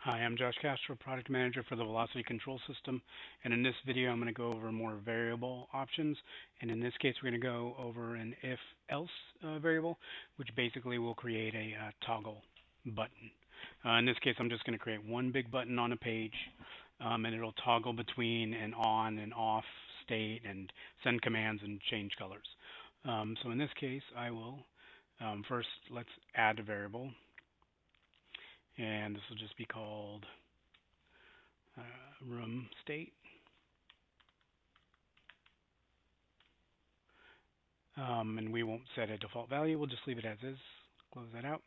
Hi, I'm Josh Castro, Product Manager for the Velocity Control System, and in this video I'm going to go over more variable options, and in this case we're going to go over an if-else variable, which basically will create a toggle button. In this case I'm just going to create one big button on a page, and it'll toggle between an on and off state and send commands and change colors. So in this case I will first let's add a variable, and this will just be called room state. And we won't set a default value. We'll just leave it as is. Close that out.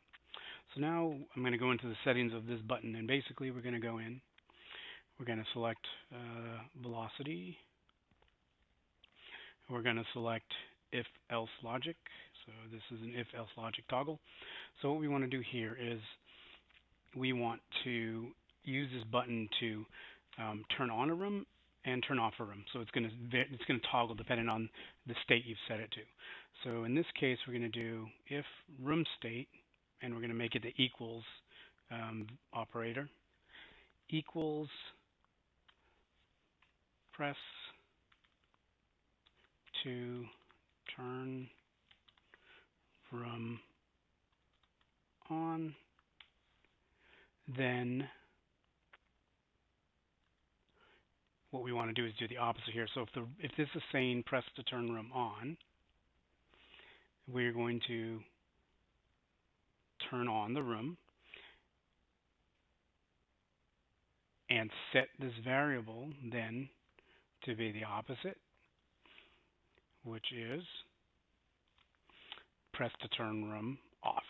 So now I'm going to go into the settings of this button, and basically we're going to go in. We're going to select velocity. We're going to select if-else logic. So this is an if-else logic toggle. So what we want to do here is we want to use this button to turn on a room and turn off a room. So it's going to toggle depending on the state you've set it to. So in this case, we're going to do if room state, and we're going to make it the equals operator, equals press to turn room on, then what we want to do is do the opposite here. So if this is saying press to turn room on, we're going to turn on the room and set this variable then to be the opposite, which is press to turn room off.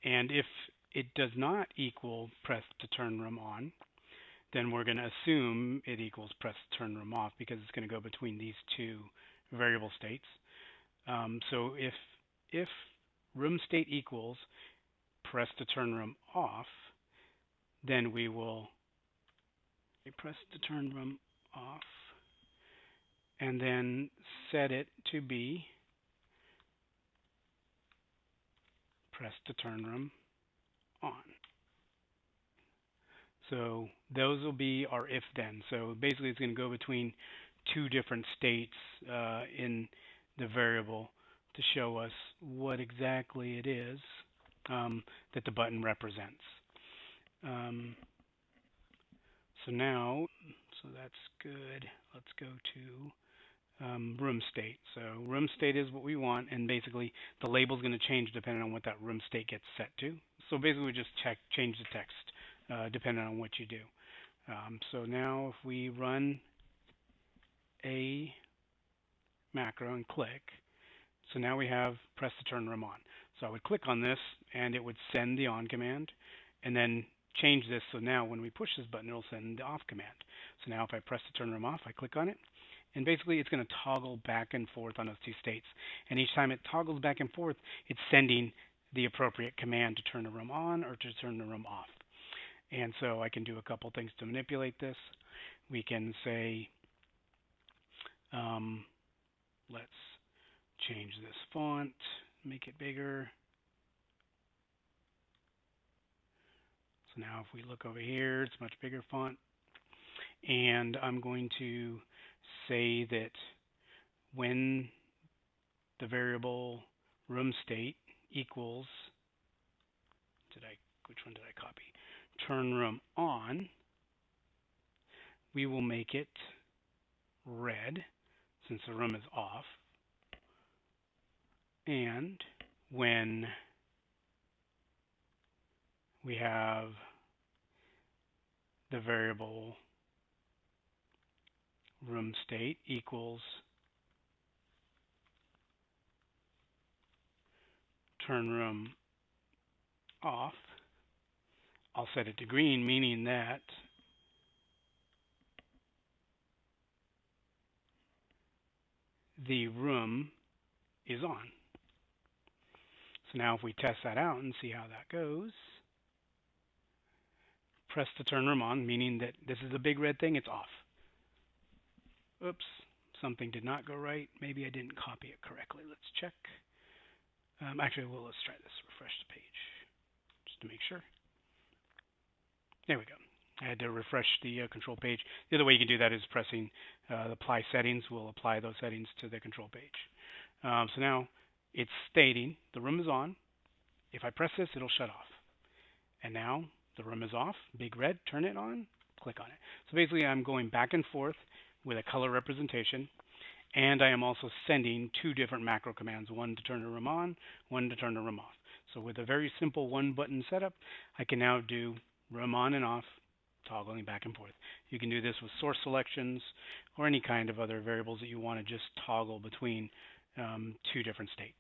And if it does not equal press to turn room on, then we're going to assume it equals press to turn room off, because it's going to go between these two variable states. So if room state equals press to turn room off, then we will press to turn room off and then set it to be press to turn room on. So those will be our if then. So basically it's going to go between two different states in the variable to show us what exactly it is that the button represents. So now, so that's good. Let's go to room state. So room state is what we want, and basically the label is going to change depending on what that room state gets set to. So basically we just change the text depending on what you do. So now if we run a macro and click, so now we have press to turn room on. So I would click on this and it would send the on command, and then change this so now when we push this button it'll send the off command. So now if I press to turn room off, I click on it, and basically it's going to toggle back and forth on those two states, and each time it toggles back and forth it's sending the appropriate command to turn the room on or to turn the room off. And so I can do a couple things to manipulate this. We can say let's change this font, make it bigger. So now if we look over here, it's much bigger font. And I'm going to say that when the variable room state equals, which one did I copy? Turn room on, we will make it red since the room is off. And when we have the variable room state equals turn room off, I'll set it to green, meaning that the room is on. So now if we test that out and see how that goes, press to turn room on, meaning that this is a big red thing, it's off. Oops, something did not go right. Maybe I didn't copy it correctly. Let's check. Actually, well, let's try this. Refresh the page just to make sure. There we go. I had to refresh the control page. The other way you can do that is pressing apply settings. Will apply those settings to the control page. So now it's stating the room is on. If I press this, it'll shut off. And now the room is off. Big red, turn it on, click on it. So basically I'm going back and forth with a color representation. And I am also sending two different macro commands, one to turn the room on, one to turn the room off. So with a very simple one button setup, I can now do room on and off, toggling back and forth. You can do this with source selections or any kind of other variables that you want to just toggle between two different states.